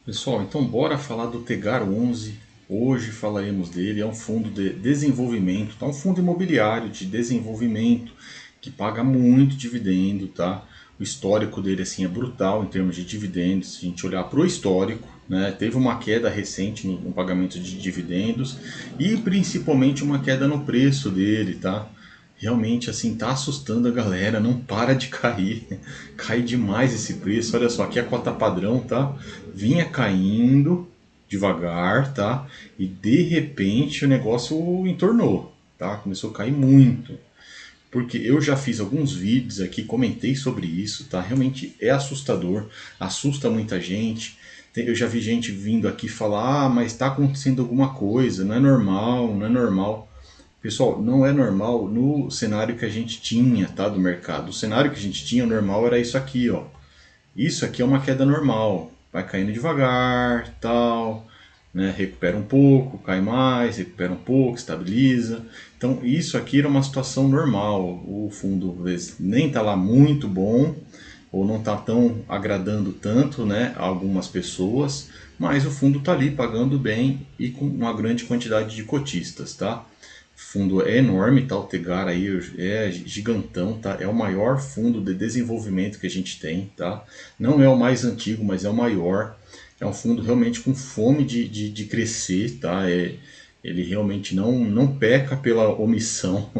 Pessoal, então bora falar do Tegar 11. Hoje falaremos dele. É um fundo de desenvolvimento, tá? Um fundo imobiliário de desenvolvimento que paga muito dividendo, tá? O histórico dele assim é brutal em termos de dividendos. Se a gente olhar para o histórico, né, teve uma queda recente no pagamento de dividendos e principalmente uma queda no preço dele, tá? Realmente assim tá assustando a galera, não para de cair, cai demais esse preço. Olha só, aqui é a cota padrão, tá? Vinha caindo devagar, tá? E de repente o negócio entornou, tá? Começou a cair muito. Porque eu já fiz alguns vídeos aqui, comentei sobre isso, tá? Realmente é assustador, assusta muita gente. Eu já vi gente vindo aqui falar, ah, mas está acontecendo alguma coisa, não é normal, não é normal. Pessoal, não é normal no cenário que a gente tinha, tá, do mercado. O cenário que a gente tinha, o normal era isso aqui, ó. Isso aqui é uma queda normal, vai caindo devagar, tal, né? Recupera um pouco, cai mais, recupera um pouco, estabiliza. Então isso aqui era uma situação normal. O fundo às vezes, nem está lá muito bom ou não está tão agradando tanto, né, a algumas pessoas, mas o fundo está ali pagando bem e com uma grande quantidade de cotistas, tá? O fundo é enorme, tá? O Tegar aí é gigantão, tá? É o maior fundo de desenvolvimento que a gente tem, tá? Não é o mais antigo, mas é o maior. É um fundo realmente com fome de crescer, tá? Ele realmente não peca pela omissão,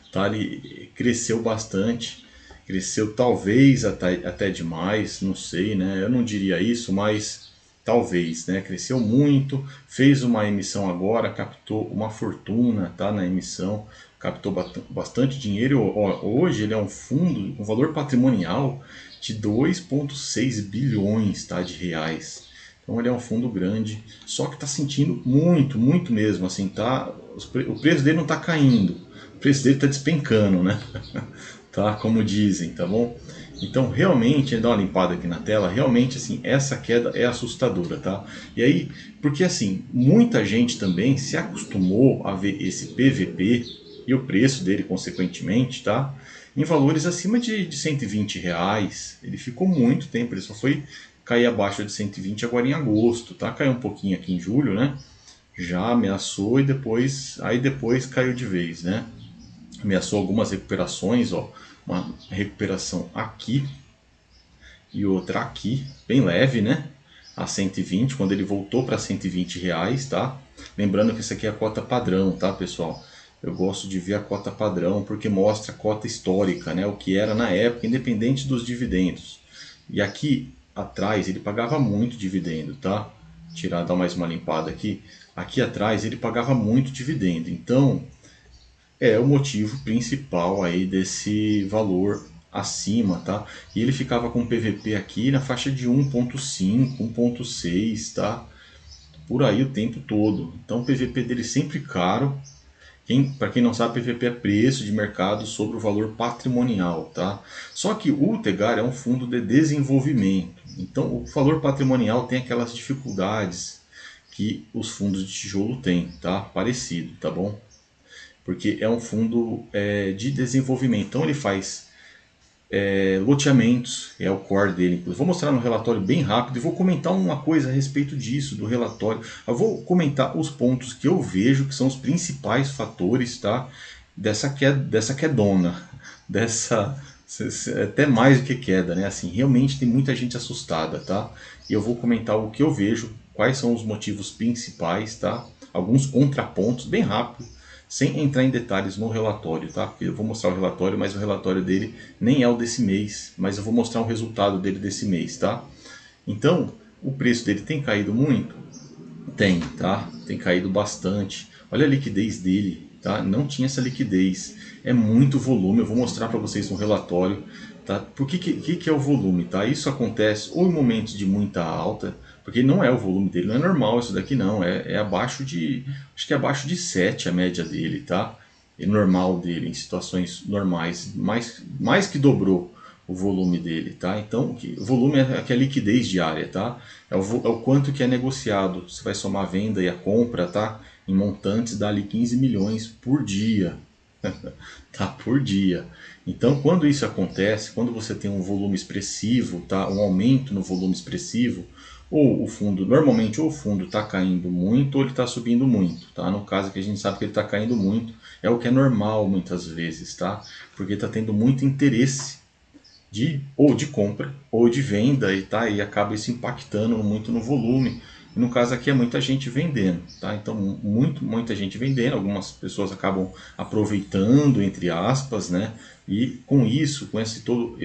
tá? Ele cresceu bastante, cresceu talvez até demais, não sei, né? Eu não diria isso, mas talvez, né? Cresceu muito, fez uma emissão agora, captou uma fortuna, tá? Na emissão, captou bastante dinheiro. Hoje ele é um fundo com valor patrimonial de 2,6 bilhões, tá? De reais. Então ele é um fundo grande, só que está sentindo muito, muito mesmo, assim, tá? O preço dele não está caindo, o preço dele está despencando, né? Tá? Como dizem, tá bom? Então, realmente, dá uma limpada aqui na tela, realmente, assim, essa queda é assustadora, tá? E aí, porque assim, muita gente também se acostumou a ver esse PVP e o preço dele, consequentemente, tá? Em valores acima de 120 reais. Ele ficou muito tempo, ele só foi cair abaixo de 120 agora em agosto, tá? Caiu um pouquinho aqui em julho, né? Já ameaçou e depois caiu de vez, né? Ameaçou algumas recuperações, ó, uma recuperação aqui e outra aqui, bem leve, né? A 120, quando ele voltou para 120 reais, tá? Lembrando que essa aqui é a cota padrão, tá, pessoal? Eu gosto de ver a cota padrão porque mostra a cota histórica, né? O que era na época, independente dos dividendos. E aqui atrás ele pagava muito dividendo, tá? Tirar, dar mais uma limpada aqui. Aqui atrás ele pagava muito dividendo. Então, é o motivo principal aí desse valor acima, tá? E ele ficava com PVP aqui na faixa de 1.5, 1.6, tá? Por aí o tempo todo. Então o PVP dele sempre caro. Para quem não sabe, PVP é preço de mercado sobre o valor patrimonial, tá? Só que o Tegar é um fundo de desenvolvimento. Então o valor patrimonial tem aquelas dificuldades que os fundos de tijolo têm, tá? Parecido, tá bom? Porque é um fundo de desenvolvimento. Então ele faz loteamentos, é o core dele. Eu vou mostrar no relatório bem rápido e vou comentar uma coisa a respeito disso, do relatório. Eu vou comentar os pontos que eu vejo que são os principais fatores, tá? Dessa quedona, dessa até mais do que queda, né? Assim, realmente tem muita gente assustada, tá? E eu vou comentar o que eu vejo, quais são os motivos principais, tá? Alguns contrapontos, bem rápido, sem entrar em detalhes no relatório, tá? Porque eu vou mostrar o relatório, mas o relatório dele nem é o desse mês, mas eu vou mostrar o resultado dele desse mês, tá? Então, o preço dele tem caído muito? Tem, tá? Tem caído bastante. Olha a liquidez dele, tá? Não tinha essa liquidez. É muito volume, eu vou mostrar para vocês no relatório, tá? Por que é o volume, tá? Isso acontece ou em momentos de muita alta, porque não é o volume dele, não é normal isso daqui não, é abaixo de, acho que é abaixo de 7 a média dele, tá? É normal dele, em situações normais, mais que dobrou o volume dele, tá? Então, o volume é a liquidez diária, tá? É o quanto que é negociado. Você vai somar a venda e a compra, tá? Em montantes dá ali 15 milhões por dia, tá? Por dia. Então, quando isso acontece, quando você tem um volume expressivo, tá? Um aumento no volume expressivo, Ou o fundo, normalmente ou o fundo está caindo muito ou ele está subindo muito, tá? No caso que a gente sabe que ele está caindo muito, é o que é normal muitas vezes, tá? Porque está tendo muito interesse de ou de compra ou de venda e tá, e acaba isso impactando muito no volume. E no caso aqui é muita gente vendendo, tá? Então muita gente vendendo, algumas pessoas acabam aproveitando entre aspas, né? E com isso, com esse todo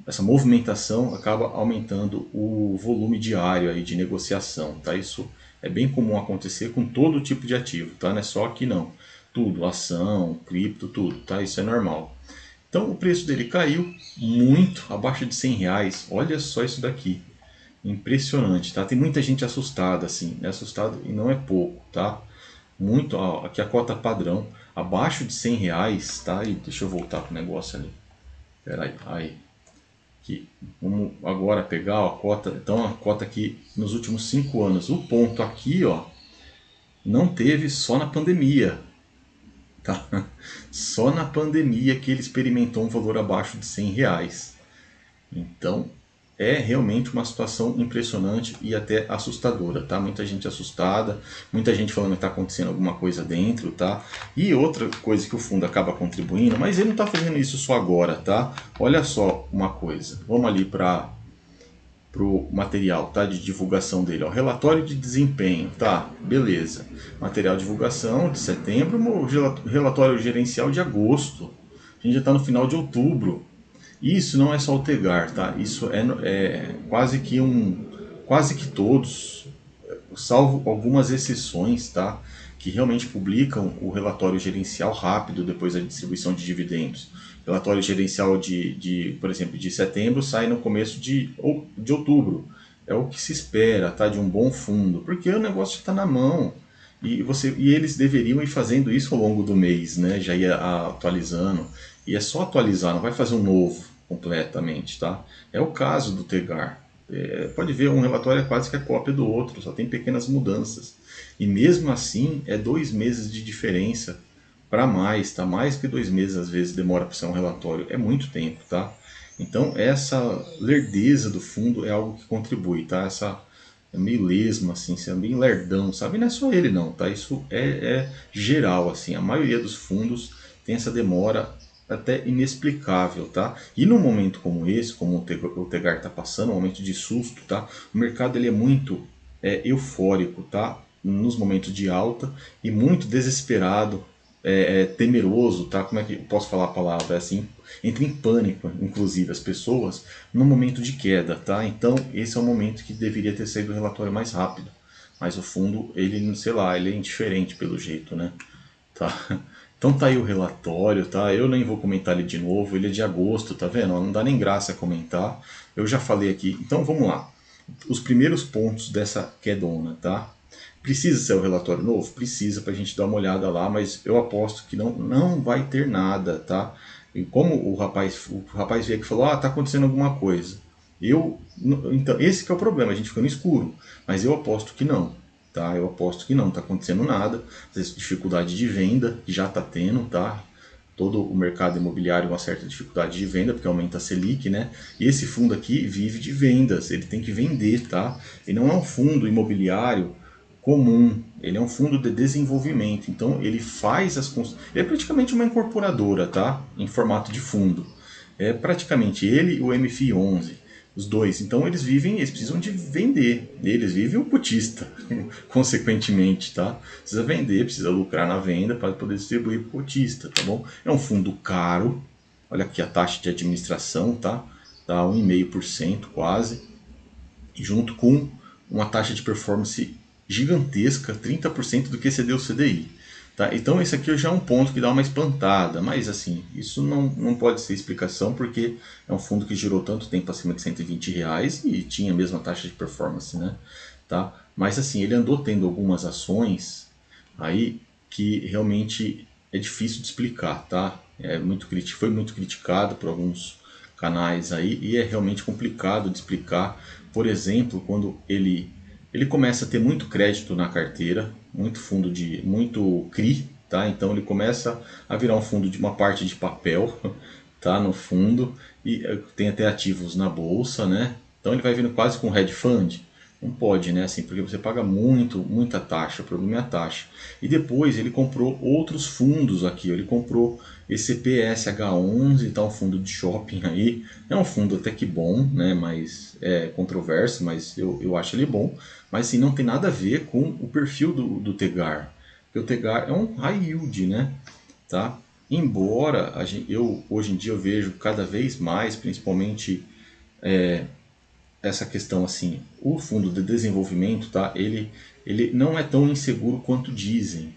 essa movimentação acaba aumentando o volume diário aí de negociação, tá? Isso é bem comum acontecer com todo tipo de ativo, tá? Não é só aqui não. Tudo, ação, cripto, tudo, tá? Isso é normal. Então o preço dele caiu muito, abaixo de R$ 100. Olha só isso daqui. Impressionante, tá? Tem muita gente assustada, assim, né? Assustada e não é pouco, tá? Muito, ó, aqui a cota padrão, abaixo de R$ 100, tá? E deixa eu voltar pro negócio ali. Pera aí. Aqui, vamos agora pegar ó, a cota, então a cota aqui nos últimos 5 anos. O ponto aqui, ó, não teve só na pandemia, tá? Só na pandemia que ele experimentou um valor abaixo de R$ 100. Então, é realmente uma situação impressionante e até assustadora, tá? Muita gente assustada, muita gente falando que está acontecendo alguma coisa dentro, tá? E outra coisa que o fundo acaba contribuindo, mas ele não está fazendo isso só agora, tá? Olha só uma coisa, vamos ali para o material, tá? De divulgação dele, ó. Relatório de desempenho, tá? Beleza. Material de divulgação de setembro, relatório gerencial de agosto. A gente já está no final de outubro. Isso não é só o Tegar, tá? Isso é quase que todos, salvo algumas exceções, tá? Que realmente publicam o relatório gerencial rápido depois da distribuição de dividendos. Relatório gerencial por exemplo, de setembro sai no começo de outubro. É o que se espera, tá? De um bom fundo, porque o negócio está na mão. E eles deveriam ir fazendo isso ao longo do mês, né? Já ia atualizando. E é só atualizar, não vai fazer um novo completamente, tá? É o caso do Tegar. Pode ver, um relatório é quase que a cópia do outro, só tem pequenas mudanças. E mesmo assim, é 2 meses de diferença para mais, tá? Mais que 2 meses às vezes demora para ser um relatório, é muito tempo, tá? Então essa lerdeza do fundo é algo que contribui, tá? Essa é meio lesma, assim, sendo bem lerdão, sabe? E não é só ele não, tá? Isso é geral, assim, a maioria dos fundos tem essa demora até inexplicável, tá? E num momento como esse, como o Tegar está passando, um momento de susto, tá? O mercado ele é muito eufórico, tá? Nos momentos de alta e muito desesperado, temeroso, tá? Como é que eu posso falar a palavra? É assim, entra em pânico, inclusive as pessoas, no momento de queda, tá? Então esse é o momento que deveria ter saído o relatório mais rápido. Mas o fundo, ele, sei lá, ele é indiferente pelo jeito, né? Tá? Então tá aí o relatório, tá? Eu nem vou comentar ele de novo, ele é de agosto, tá vendo? Não dá nem graça comentar. Eu já falei aqui. Então vamos lá. Os primeiros pontos dessa quedona, tá? Precisa ser o relatório novo? Precisa para a gente dar uma olhada lá, mas eu aposto que não vai ter nada, tá? E como o rapaz veio aqui e falou, tá acontecendo alguma coisa. Então, esse que é o problema, a gente fica no escuro. Mas eu aposto que não, tá? Eu aposto que não está acontecendo nada. Às vezes, dificuldade de venda, que já está tendo, tá? Todo o mercado imobiliário uma certa dificuldade de venda, porque aumenta a Selic, né? E esse fundo aqui vive de vendas, ele tem que vender, tá? Ele não é um fundo imobiliário comum, ele é um fundo de desenvolvimento, então ele faz ele é praticamente uma incorporadora, tá? Em formato de fundo. É praticamente ele e o MFI 11, os dois. Então eles precisam de vender. Eles vivem o cotista, consequentemente, tá? Precisa vender, precisa lucrar na venda para poder distribuir para o cotista, tá bom? É um fundo caro. Olha aqui a taxa de administração, tá? Tá 1,5% quase, e junto com uma taxa de performance gigantesca, 30% do que excedeu o CDI. Tá? Então esse aqui já é um ponto que dá uma espantada, mas assim, isso não pode ser explicação porque é um fundo que girou tanto tempo acima de R$ 120 e tinha a mesma taxa de performance, né? Tá? Mas assim, ele andou tendo algumas ações aí que realmente é difícil de explicar, tá? Foi muito criticado por alguns canais aí e é realmente complicado de explicar. Por exemplo, quando ele começa a ter muito crédito na carteira, muito CRI, tá? Então ele começa a virar um fundo de uma parte de papel, tá? No fundo e tem até ativos na bolsa, né? Então ele vai vindo quase com hedge fund. Não pode, né? Assim, porque você paga muita taxa, o problema é a taxa. E depois ele comprou outros fundos aqui. Ele comprou esse PSH11, tá, um fundo de shopping aí. É um fundo até que bom, né? Mas é controverso, mas eu acho ele bom. Mas assim, não tem nada a ver com o perfil do Tegar. Porque o Tegar é um high yield, né? Tá? Embora eu hoje em dia eu vejo cada vez mais, principalmente essa questão assim, o fundo de desenvolvimento, tá? Ele não é tão inseguro quanto dizem,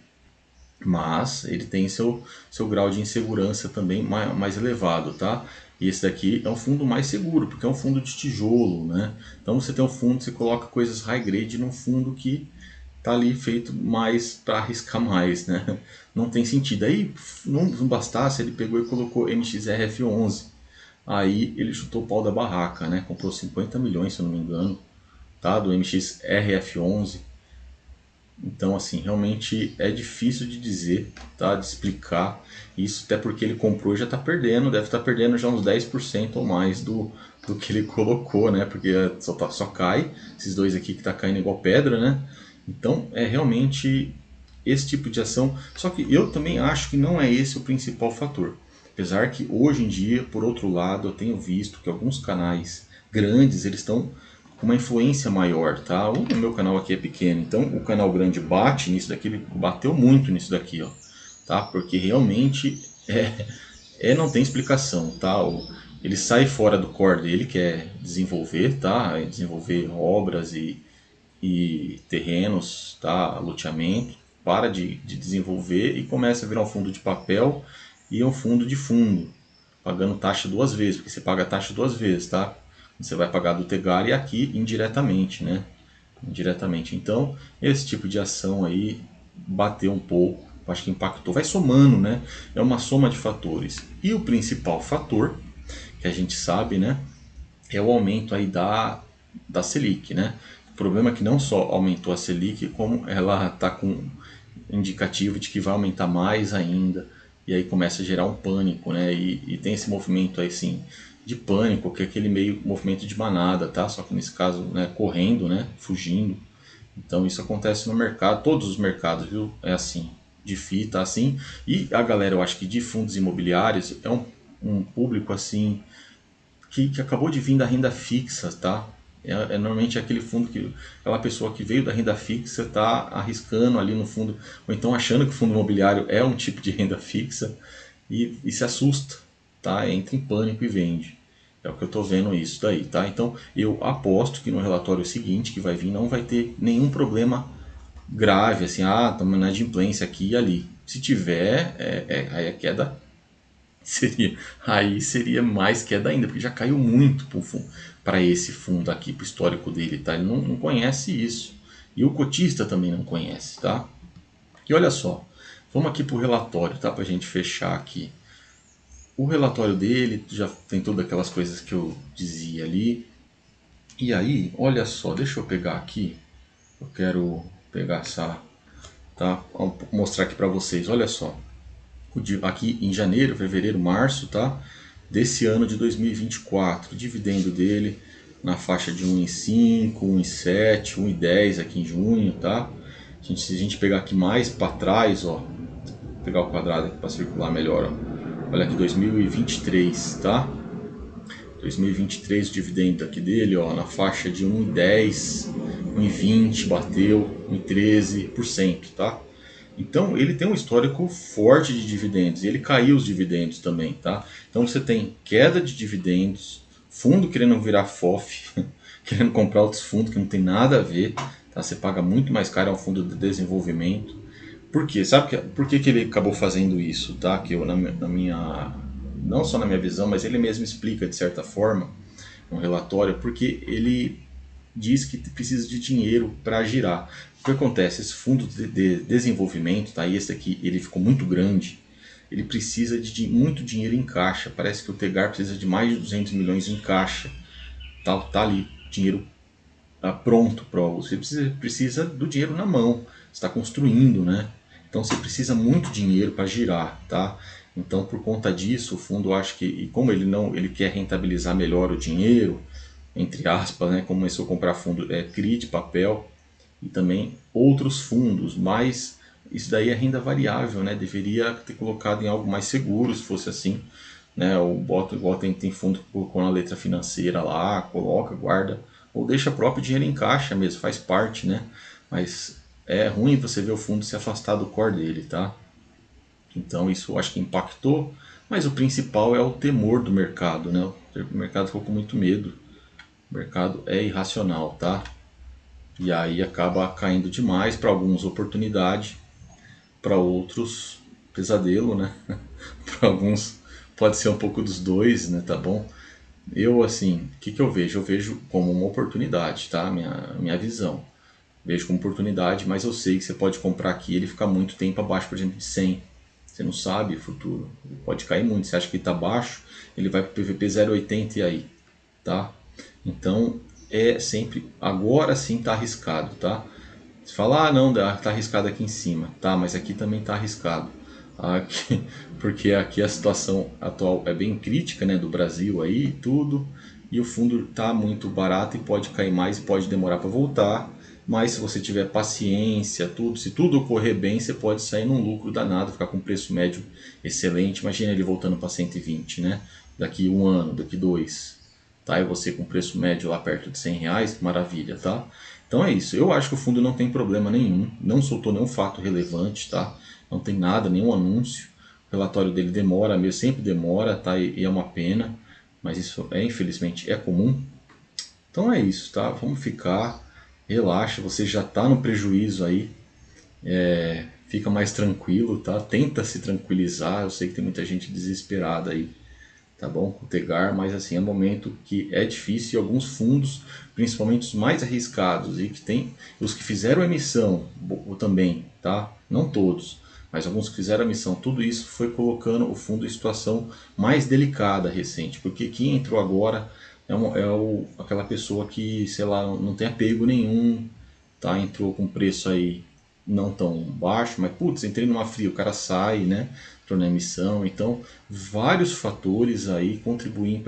mas ele tem seu grau de insegurança também mais elevado, tá? E esse daqui é um fundo mais seguro, porque é um fundo de tijolo, né? Então você tem um fundo, você coloca coisas high grade num fundo que tá ali feito mais para arriscar mais, né? Não tem sentido. Aí não bastasse, ele pegou e colocou MXRF11. Aí ele chutou o pau da barraca, né? Comprou 50 milhões, se eu não me engano, tá? Do MXRF11. Então, assim, realmente é difícil de dizer, tá? De explicar isso, até porque ele comprou e já está perdendo, deve estar perdendo já uns 10% ou mais do que ele colocou, né? Porque só cai, esses dois aqui que tá caindo igual pedra, né? Então, é realmente esse tipo de ação. Só que eu também acho que não é esse o principal fator. Apesar que hoje em dia, por outro lado, eu tenho visto que alguns canais grandes, eles estão com uma influência maior, tá? O meu canal aqui é pequeno, então o canal grande bate nisso daqui, ele bateu muito nisso daqui, ó, tá? Porque realmente não tem explicação, tá? Ele sai fora do core dele, que é desenvolver, tá? Desenvolver obras e terrenos, tá? Loteamento, para de desenvolver e começa a virar um fundo de papel e um fundo, pagando taxa duas vezes, porque você paga a taxa duas vezes, tá? Você vai pagar do Tegar e aqui indiretamente, né? Indiretamente. Então, esse tipo de ação aí bateu um pouco, acho que impactou, vai somando, né? É uma soma de fatores. E o principal fator, que a gente sabe, né? É o aumento aí da Selic, né? O problema é que não só aumentou a Selic, como ela está com indicativo de que vai aumentar mais ainda, e aí começa a gerar um pânico, né? E tem esse movimento aí, assim, de pânico, que é aquele meio movimento de manada, tá? Só que nesse caso, né, correndo, né, fugindo. Então isso acontece no mercado, todos os mercados, viu? É assim, de FI tá assim. E a galera, eu acho que de fundos imobiliários é um público assim que acabou de vir da renda fixa, tá? Normalmente aquele fundo que aquela pessoa que veio da renda fixa está arriscando ali no fundo, ou então achando que o fundo imobiliário é um tipo de renda fixa e se assusta, tá? Entra em pânico e vende. É o que eu estou vendo isso daí, tá? Então eu aposto que no relatório seguinte que vai vir não vai ter nenhum problema grave, assim, estamos na inadimplência aqui e ali. Se tiver, aí a queda seria mais queda ainda, porque já caiu muito para esse fundo aqui, para o histórico dele, tá? Ele não conhece isso. E o cotista também não conhece, tá? E olha só, vamos aqui para o relatório, tá? Para a gente fechar aqui. O relatório dele já tem todas aquelas coisas que eu dizia ali. E aí, olha só, deixa eu pegar aqui. Eu quero pegar essa, tá? Vou mostrar aqui para vocês. Olha só, aqui em janeiro, fevereiro, março, tá? Desse ano de 2024, o dividendo dele na faixa de 1,5, 1,7, 1,10 aqui em junho, tá? Se a gente pegar aqui mais para trás, ó, vou pegar o quadrado aqui para circular melhor, ó. Olha aqui 2023, tá? 2023 o dividendo aqui dele, ó, na faixa de 1,10, 1,20 bateu, 1,13%, tá? Então ele tem um histórico forte de dividendos e ele caiu os dividendos também, tá? Então você tem queda de dividendos, fundo querendo virar FOF, querendo comprar outros fundos que não tem nada a ver, tá? Você paga muito mais caro, é um fundo de desenvolvimento. Por quê? Sabe por que ele acabou fazendo isso, tá? Que eu, na minha, não só na minha visão, mas ele mesmo explica de certa forma no relatório, porque ele diz que precisa de dinheiro para girar. O que acontece? Esse fundo de desenvolvimento, tá? E esse aqui ele ficou muito grande, ele precisa de muito dinheiro em caixa. Parece que o Tegar precisa de mais de 200 milhões em caixa. Tá ali, dinheiro pronto para você. Precisa do dinheiro na mão, está construindo, né? Então você precisa muito dinheiro para girar, tá? Então por conta disso, o fundo, eu acho que, e como ele quer rentabilizar melhor o dinheiro, entre aspas, né, começou a comprar fundo CRI de papel e também outros fundos, mas isso daí é renda variável, né? Deveria ter colocado em algo mais seguro, se fosse assim, né? Ou bota, igual tem fundo que colocou na letra financeira lá, coloca, guarda, ou deixa o próprio dinheiro em caixa mesmo, faz parte, né? Mas é ruim você ver o fundo se afastar do core dele, tá? Então isso eu acho que impactou, mas o principal é o temor do mercado, né? O mercado ficou com muito medo. O mercado é irracional, tá? E aí acaba caindo demais para alguns oportunidade, para outros pesadelo, né? Para alguns pode ser um pouco dos dois, né? Tá bom? Eu assim, o que que eu vejo? Eu vejo como uma oportunidade, tá? Minha visão. Vejo como oportunidade, mas eu sei que você pode comprar aqui e ele ficar muito tempo abaixo, por exemplo, de 100. Você não sabe o futuro. Ele pode cair muito. Você acha que está baixo, ele vai para o PVP 0,80 e aí, tá? Então é sempre, agora sim está arriscado, tá? Você fala, ah não, está arriscado aqui em cima, tá? Mas aqui também está arriscado. Aqui, porque aqui a situação atual é bem crítica, né, do Brasil aí, tudo, e o fundo está muito barato e pode cair mais e pode demorar para voltar. Mas se você tiver paciência, tudo, se tudo ocorrer bem, você pode sair num lucro danado, ficar com um preço médio excelente. Imagina ele voltando para 120, né? Daqui um ano, daqui dois, tá? E você com preço médio lá perto de R$ 100, maravilha, tá? Então é isso. Eu acho que o fundo não tem problema nenhum, não soltou nenhum fato relevante, tá? Não tem nada, nenhum anúncio. O relatório dele demora, mesmo sempre demora, tá? E é uma pena, mas isso é infelizmente é comum. Então é isso, tá? Vamos ficar, relaxa, você já está no prejuízo aí, fica mais tranquilo, tá? Tenta se tranquilizar, eu sei que tem muita gente desesperada aí, tá bom? Com o Tegar, mas assim, é um momento que é difícil e alguns fundos, principalmente os mais arriscados e que tem, os que fizeram emissão também, tá? Não todos, mas alguns que fizeram emissão, tudo isso foi colocando o fundo em situação mais delicada recente, porque quem entrou agora aquela pessoa que, sei lá, não tem apego nenhum, tá? Entrou com preço aí não tão baixo, mas putz, entrei numa fria, o cara sai, né? Entrou na emissão, então vários fatores aí estão contribuindo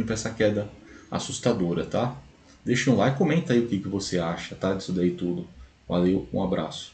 para essa queda assustadora, tá? Deixa um like, comenta aí o que você acha, tá? Disso daí tudo. Valeu, um abraço.